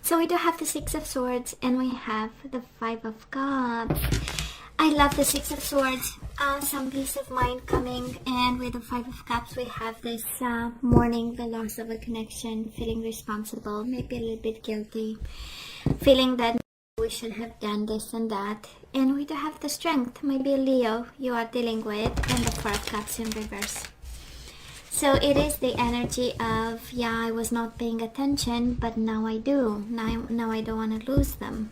So we do have the Six of Swords and we have the Five of Cups. I love the Six of Swords. Some peace of mind coming, and with the Five of Cups we have this mourning the loss of a connection, feeling responsible, maybe a little bit guilty, feeling that we should have done this and that. And we do have the Strength, maybe a Leo you are dealing with, and the Four of Cups in reverse. So it is the energy of, yeah, I was not paying attention, but now I do. Now I don't want to lose them.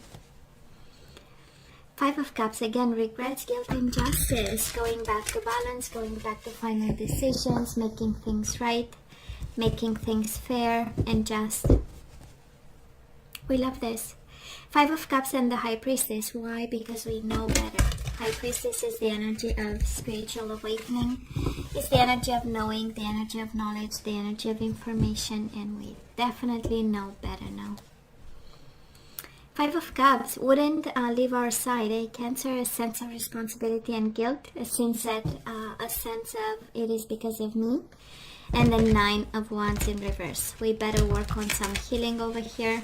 Five of Cups, again, regrets, guilt, injustice, going back to balance, going back to final decisions, making things right, making things fair and just. We love this. Five of Cups and the High Priestess. Why? Because we know better. High Priestess is the energy of spiritual awakening. It's the energy of knowing, the energy of knowledge, the energy of information, and we definitely know better now. Five of Cups wouldn't leave our side. Cancer, a sense of responsibility and guilt, a sense of it is because of me. And the Nine of Wands in reverse. We better work on some healing over here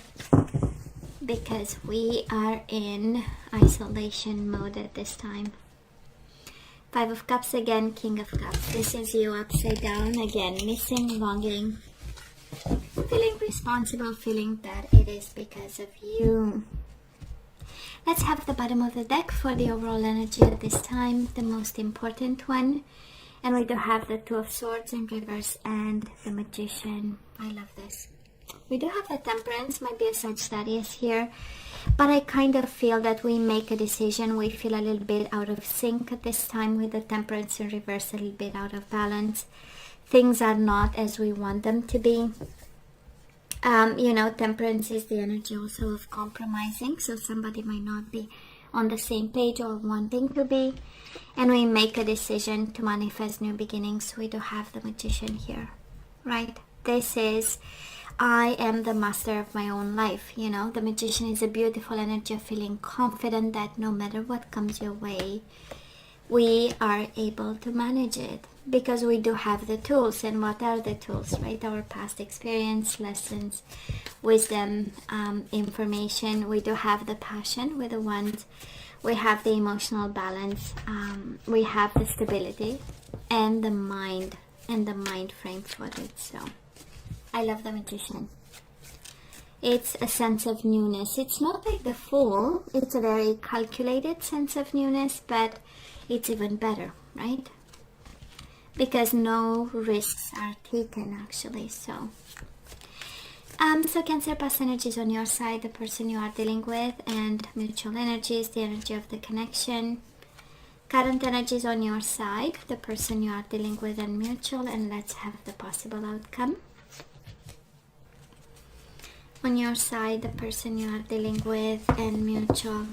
because we are in isolation mode at this time. Five of Cups again, King of Cups. This is you upside down again, missing, longing, feeling responsible, feeling that it is because of you. Let's have the bottom of the deck for the overall energy at this time, the most important one. And we do have the Two of Swords in reverse and the Magician. I love this. We do have the Temperance, might be a Sagittarius here, but I kind of feel that we make a decision, we feel a little bit out of sync at this time with the Temperance in reverse, a little bit out of balance. Things are not as we want them to be. You know, Temperance is the energy also of compromising, so somebody might not be on the same page or wanting to be, and we make a decision to manifest new beginnings. We do have the Magician here, right? This is, I am the master of my own life. You know, the Magician is a beautiful energy of feeling confident that no matter what comes your way, we are able to manage it because we do have the tools. And what are the tools, right? Our past experience, lessons, wisdom, information. We do have the passion with the Wands. We have the emotional balance. We have the stability and the mind frame for it. So I love the Magician. It's a sense of newness. It's not like the Fool. It's a very calculated sense of newness, but it's even better, right? Because no risks are taken, actually. So Cancer, past energies on your side, the person you are dealing with, and mutual energies, the energy of the connection. Current energies on your side, the person you are dealing with, and mutual. And let's have the possible outcome. On your side, the person you are dealing with, and mutual.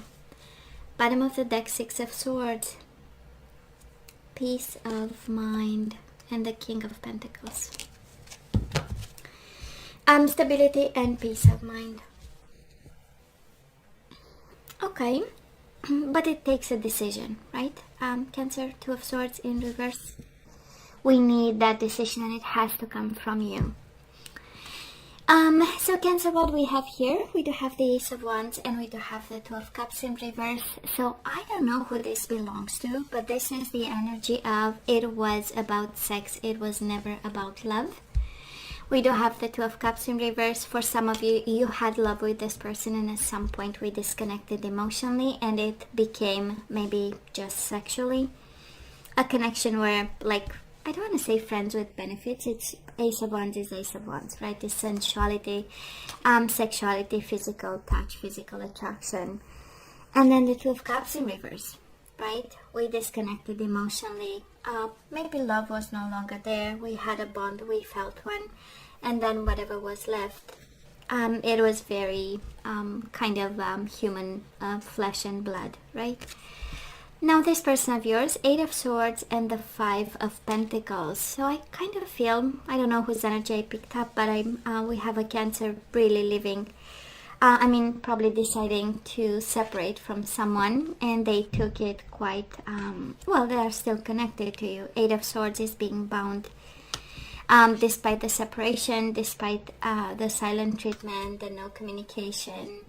Bottom of the deck, Six of Swords. Peace of mind, and the King of Pentacles. Stability and peace of mind. Okay, but it takes a decision, right? Cancer, Two of Swords in reverse. We need that decision, and it has to come from you. So Cancer, what we have here, we do have the Ace of Wands and we do have the Two of Cups in reverse. So I don't know who this belongs to, but this is the energy of it was about sex, it was never about love. We do have the Two of Cups in reverse. For some of you, you had love with this person and at some point we disconnected emotionally and it became maybe just sexually. A connection where, like, I don't want to say friends with benefits. It's Ace of Wands is Ace of Wands, right? It's sensuality, sexuality, physical touch, physical attraction. And then the Two of Cups in reverse, right? We disconnected emotionally. Maybe love was no longer there. We had a bond, we felt one. And then whatever was left, it was very kind of human flesh and blood, right? Now this person of yours, Eight of Swords and the Five of Pentacles. So I kind of feel, I don't know whose energy I picked up, but we have a Cancer really living, probably deciding to separate from someone, and they took it quite, well, they are still connected to you. Eight of Swords is being bound. despite the separation, despite the silent treatment, the no communication,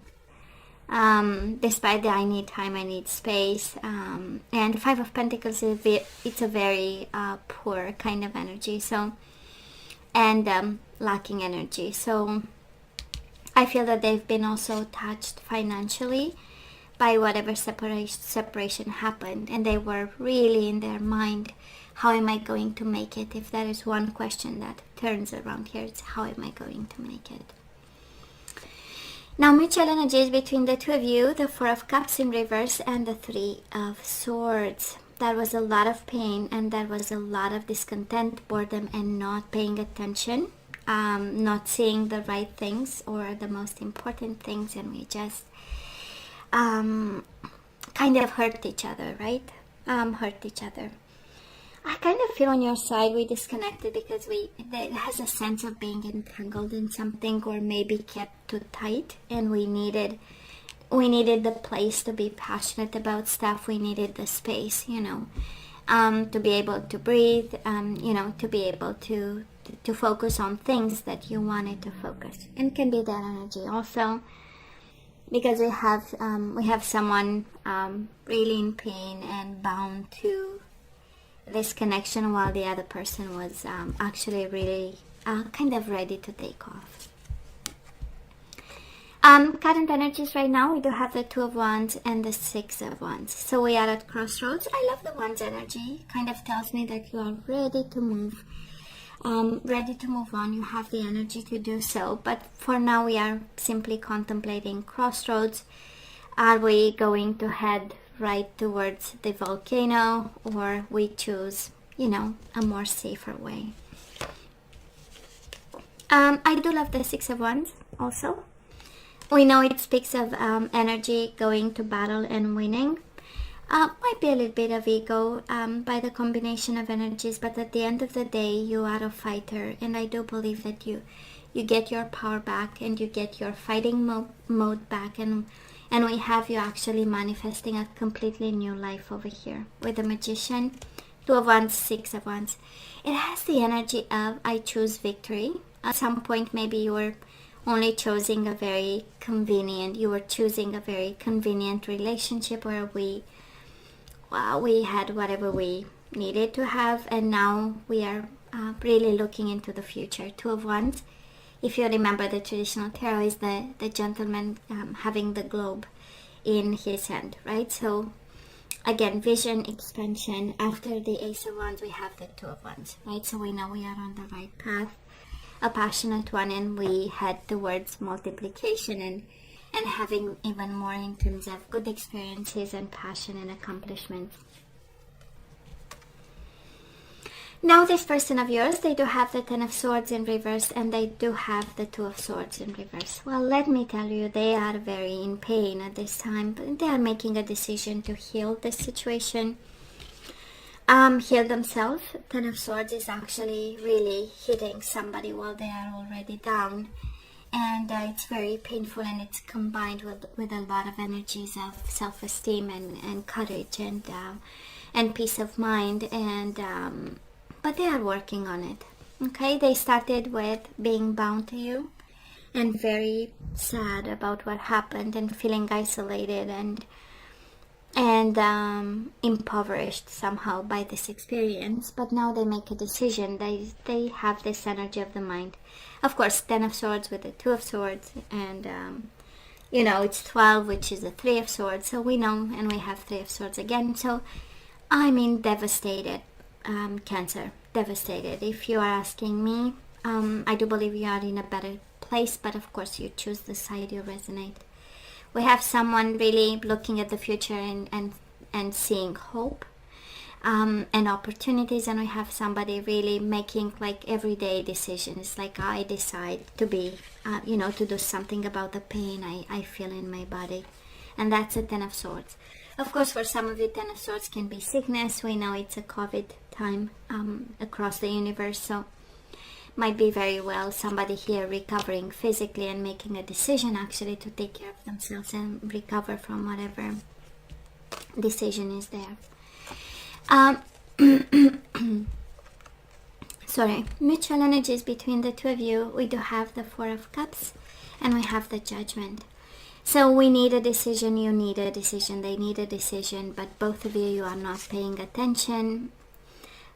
despite the I need time, I need space, and Five of Pentacles it's a very poor kind of energy, so, and lacking energy. So I feel that they've been also touched financially by whatever separation happened, and they were really in their mind, how am I going to make it? If there is one question that turns around here, it's how am I going to make it? Now, mutual energies between the two of you, the Four of Cups in reverse and the Three of Swords. There was a lot of pain, and there was a lot of discontent, boredom, and not paying attention, not seeing the right things or the most important things, and we just kind of hurt each other, right? Hurt each other. I kind of feel on your side we disconnected because it has a sense of being entangled in something, or maybe kept too tight, and we needed the place to be passionate about stuff. We needed the space, to be able to breathe, to be able to focus on things that you wanted to focus. And can be that energy also, because we have someone really in pain and bound to this connection, while the other person was actually really kind of ready to take off. Current energies right now, we do have the Two of Wands and the Six of Wands. So we are at crossroads. I love the Wands energy. Kind of tells me that you are ready to move. Ready to move on. You have the energy to do so. But for now, we are simply contemplating crossroads. Are we going to head right towards the volcano, or we choose, a more safer way? I do love the Six of Wands also. We know it speaks of energy, going to battle and winning. Might be a little bit of ego by the combination of energies, but at the end of the day, you are a fighter, and I do believe that you get your power back, and you get your fighting mode back, and we have you actually manifesting a completely new life over here with the Magician, Two of Wands, Six of Wands. It has the energy of I choose victory. At some point, maybe you were only choosing a very convenient relationship where we had whatever we needed to have, and now we are really looking into the future. Two of Wands, if you remember the traditional tarot, is the gentleman having the globe in his hand, right? So again, vision, expansion. After the Ace of Wands, we have the Two of Wands, right? So we know we are on the right path, a passionate one, and we head towards multiplication and having even more in terms of good experiences and passion and accomplishments. Now this person of yours, they do have the Ten of Swords in reverse, and they do have the Two of Swords in reverse. Well, let me tell you, they are very in pain at this time, but they are making a decision to heal this situation, heal themselves. Ten of Swords is actually really hitting somebody while they are already down, and it's very painful, and it's combined with a lot of energies of self-esteem and courage and peace of mind, and but they are working on it. Okay, they started with being bound to you and very sad about what happened and feeling isolated and impoverished somehow by this experience, but now they make a decision. They have this energy of the mind. Of course, Ten of Swords with the Two of Swords, and it's 12, which is the Three of Swords, so we know, and we have Three of Swords again. So I mean, devastated. Cancer, devastated. If you are asking me, I do believe you are in a better place, but of course you choose the side you resonate. We have someone really looking at the future and seeing hope and opportunities, and we have somebody really making like everyday decisions, like I decide to be to do something about the pain I feel in my body, and that's a Ten of Swords. Of course, for some of you, Ten of Swords can be sickness. We know it's a COVID time across the universe, so might be very well somebody here recovering physically and making a decision actually to take care of themselves and recover from whatever decision is there. mutual energies between the two of you. We do have the Four of Cups and we have the Judgment. So we need a decision, you need a decision, they need a decision, but both of you are not paying attention.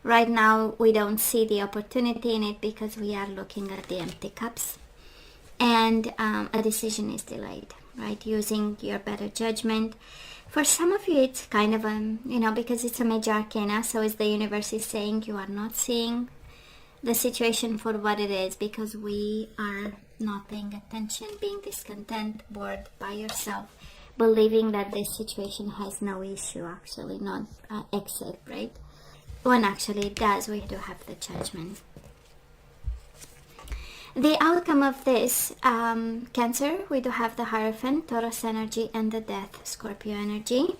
Right now we don't see the opportunity in it because we are looking at the empty cups, and a decision is delayed, right? Using your better judgment. For some of you it's kind of because it's a major arcana, so as the universe is saying, you are not seeing the situation for what it is because we are not paying attention, being discontent, bored by yourself, believing that this situation has no issue, actually not exit, right? When actually it does. We do have the Judgment. The outcome of this, Cancer, we do have the Hierophant, Taurus energy, and the Death, Scorpio energy.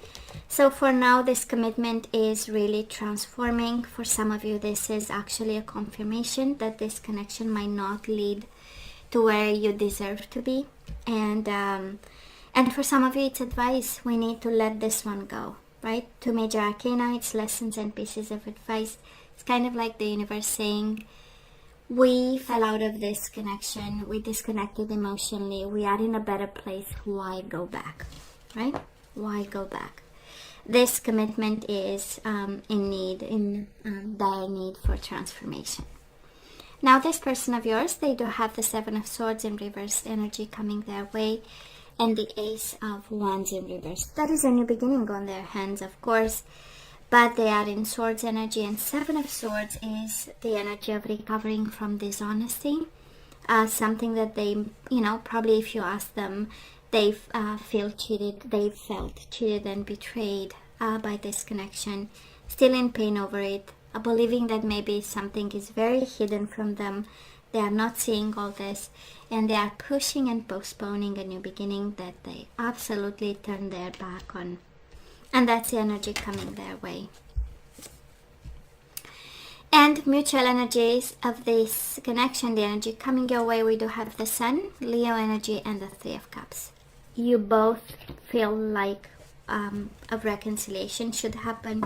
So for now, this commitment is really transforming. For some of you, this is actually a confirmation that this connection might not lead to where you deserve to be. And for some of you, it's advice. We need to let this one go, right? Two major arcana, it's lessons and pieces of advice. It's kind of like the universe saying, we fell out of this connection, we disconnected emotionally, we are in a better place, why go back, right? Why go back? This commitment is in dire need for transformation. Now this person of yours, they do have the Seven of Swords in reverse energy coming their way, and the Ace of Wands in reverse. That is a new beginning on their hands, of course, but they are in Swords energy, and Seven of Swords is the energy of recovering from dishonesty, something that they, probably if you ask them, they felt cheated and betrayed by this connection, still in pain over it, believing that maybe something is very hidden from them. They are not seeing all this, and they are pushing and postponing a new beginning that they absolutely turn their back on. And that's the energy coming their way. And mutual energies of this connection, the energy coming your way, we do have the Sun, Leo energy, and the Three of Cups. You both feel like a reconciliation should happen.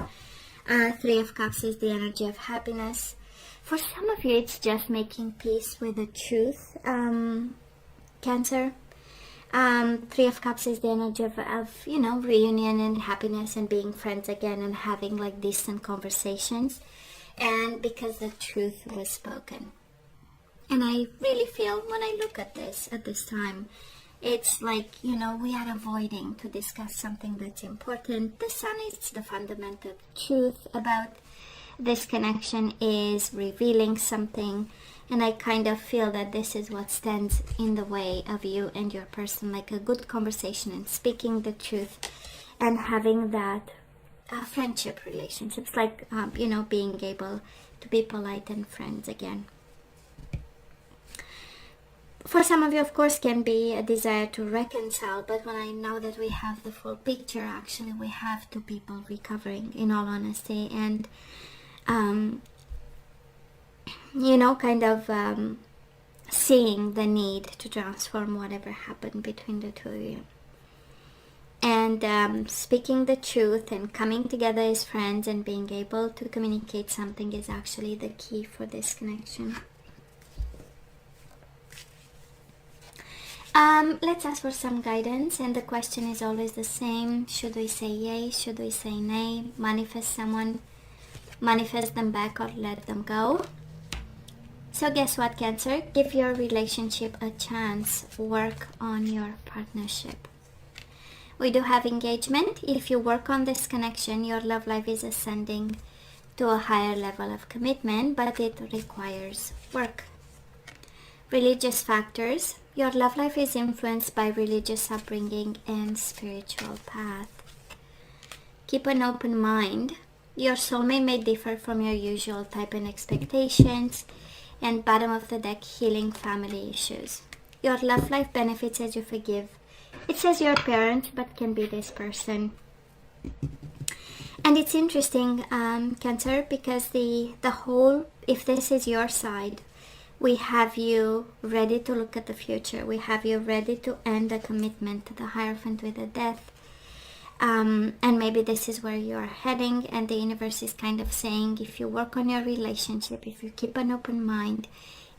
Three of Cups is the energy of happiness. For some of you, it's just making peace with the truth, Cancer. Three of Cups is the energy of reunion and happiness and being friends again and having like decent conversations, and because the truth was spoken. And I really feel when I look at this time, it's like, we are avoiding to discuss something that's important. The Sun is the fundamental truth about this connection, is revealing something. And I kind of feel that this is what stands in the way of you and your person, like a good conversation and speaking the truth and having that friendship relationships, like, being able to be polite and friends again. For some of you, of course, can be a desire to reconcile, but when I know that we have the full picture, actually, we have two people recovering, in all honesty, and seeing the need to transform whatever happened between the two of you. And speaking the truth and coming together as friends and being able to communicate something is actually the key for this connection. Let's ask for some guidance, and the question is always the same. Should we say yay? Should we say nay? Manifest someone, manifest them back, or let them go? So guess what, Cancer? Give your relationship a chance. Work on your partnership. We do have engagement. If you work on this connection, your love life is ascending to a higher level of commitment, but it requires work. Religious factors. Your love life is influenced by religious upbringing and spiritual path. Keep an open mind. Your soulmate may differ from your usual type and expectations. And bottom of the deck, healing family issues. Your love life benefits as you forgive. It says your parent, but can be this person. And it's interesting, Cancer, because the whole, if this is your side, we have you ready to look at the future. We have you ready to end a commitment to the Hierophant with a death. And maybe this is where you are heading, and the universe is kind of saying, if you work on your relationship, if you keep an open mind,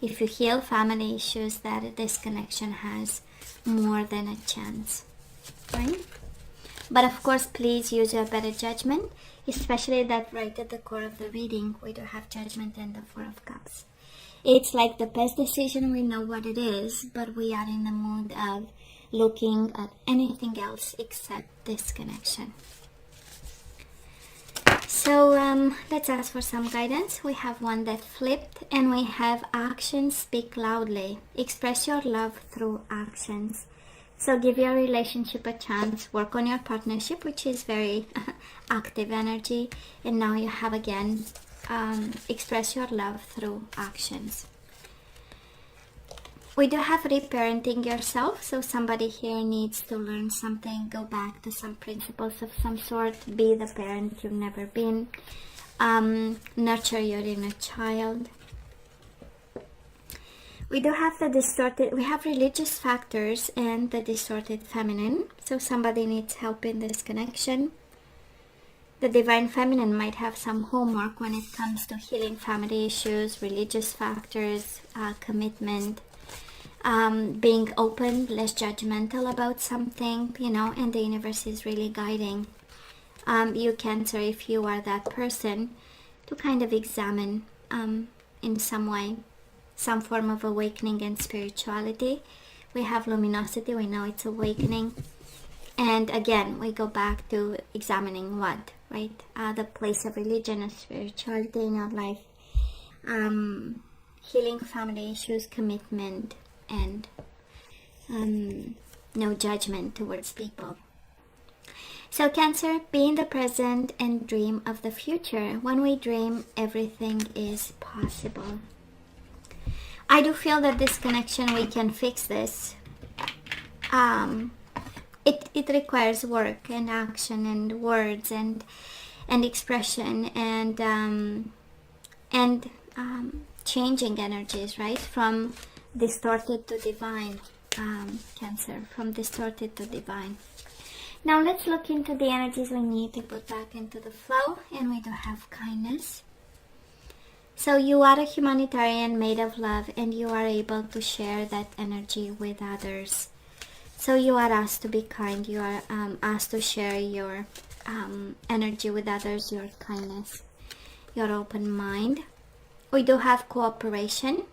if you heal family issues, that this connection has more than a chance, right? But of course, please use your better judgment, especially that right at the core of the reading, we do have Judgment and the Four of Cups. It's like the best decision, we know what it is, but we are in the mood of looking at anything else except this connection. So let's ask for some guidance. We have one that flipped, and we have actions speak loudly. Express your love through actions. So give your relationship a chance. Work on your partnership, which is very active energy. And now you have again, express your love through actions. We do have reparenting yourself, so somebody here needs to learn something, go back to some principles of some sort, be the parent you've never been, nurture your inner child. We do have the distorted, we have religious factors and the distorted feminine, so somebody needs help in this connection. The divine feminine might have some homework when it comes to healing family issues, religious factors, commitment, being open, less judgmental about something, you know, and the universe is really guiding you, Cancer, if you are that person, to kind of examine in some way, some form of awakening and spirituality. We have luminosity, we know it's awakening. And again, we go back to examining what, right? The place of religion and spirituality in our life. Healing family issues, commitment, and no judgment towards people. So Cancer, be in the present and dream of the future. When we dream, everything is possible. I do feel that this connection, we can fix this. It requires work and action and words and expression and changing energies, right? From distorted to divine, Cancer, from distorted to divine. Now let's look into the energies we need to put back into the flow, and we do have kindness. So you are a humanitarian made of love, and you are able to share that energy with others. So you are asked to be kind, you are asked to share your energy with others, your kindness, your open mind. We do have cooperation,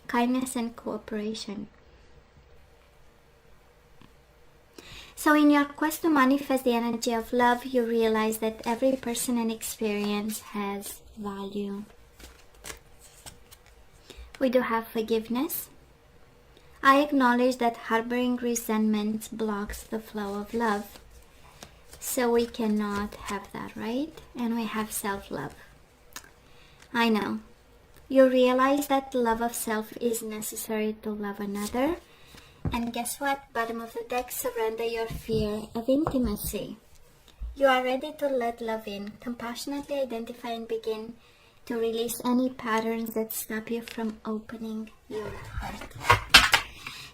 kindness and cooperation. So in your quest to manifest the energy of love, you realize that every person and experience has value. We do have forgiveness. I acknowledge that harboring resentment blocks the flow of love. So we cannot have that, right? And we have self-love. I know. You realize that love of self is necessary to love another. And guess what? Bottom of the deck, surrender your fear of intimacy. You are ready to let love in. Compassionately identify and begin to release any patterns that stop you from opening your heart.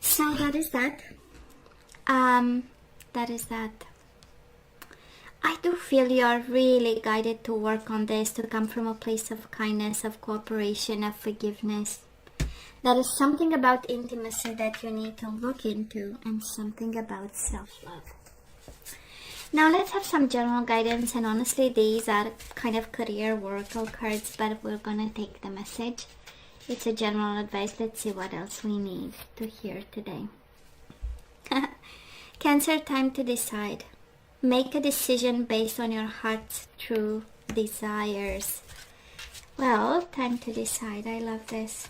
So that is that. That is that. I do feel you are really guided to work on this, to come from a place of kindness, of cooperation, of forgiveness. There is something about intimacy that you need to look into, and something about self-love. Now let's have some general guidance, and honestly these are kind of career oracle cards, but we're gonna take the message. It's a general advice. Let's see what else we need to hear today. Cancer, time to decide. Make a decision based on your heart's true desires. Well, time to decide. I love this.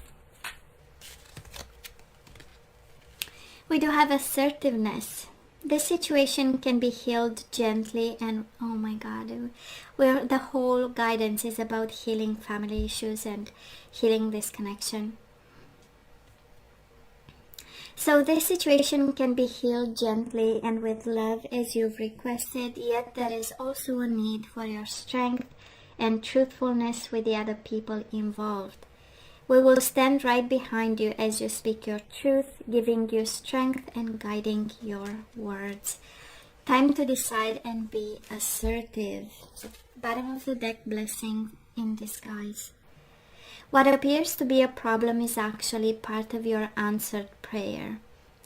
We do have assertiveness. This situation can be healed gently, and oh my God, where the whole guidance is about healing family issues and healing this connection. So this situation can be healed gently and with love as you've requested, yet there is also a need for your strength and truthfulness with the other people involved. We will stand right behind you as you speak your truth, giving you strength and guiding your words. Time to decide and be assertive. Bottom of the deck, blessing in disguise. What appears to be a problem is actually part of your answered prayer.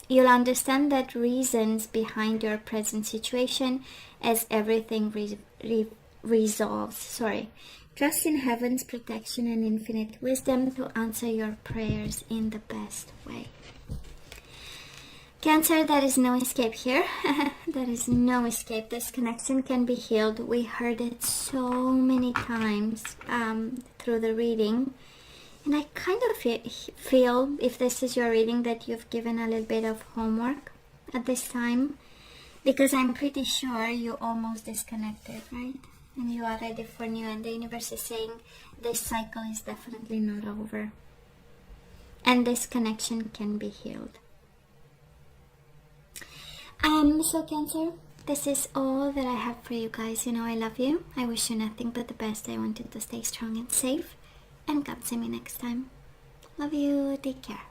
You'll understand that reasons behind your present situation as everything resolves. Trust in heaven's protection and infinite wisdom to answer your prayers in the best way. Cancer, there is no escape here. There is no escape. This connection can be healed. We heard it so many times through the reading. And I kind of feel, if this is your reading, that you've given a little bit of homework at this time. Because I'm pretty sure you almost disconnected, right? And you are ready for new. And the universe is saying this cycle is definitely not over. And this connection can be healed. So Cancer, this is all that I have for you guys. You know I love you. I wish you nothing but the best. I want you to stay strong and safe. And God see me next time. Love you. Take care.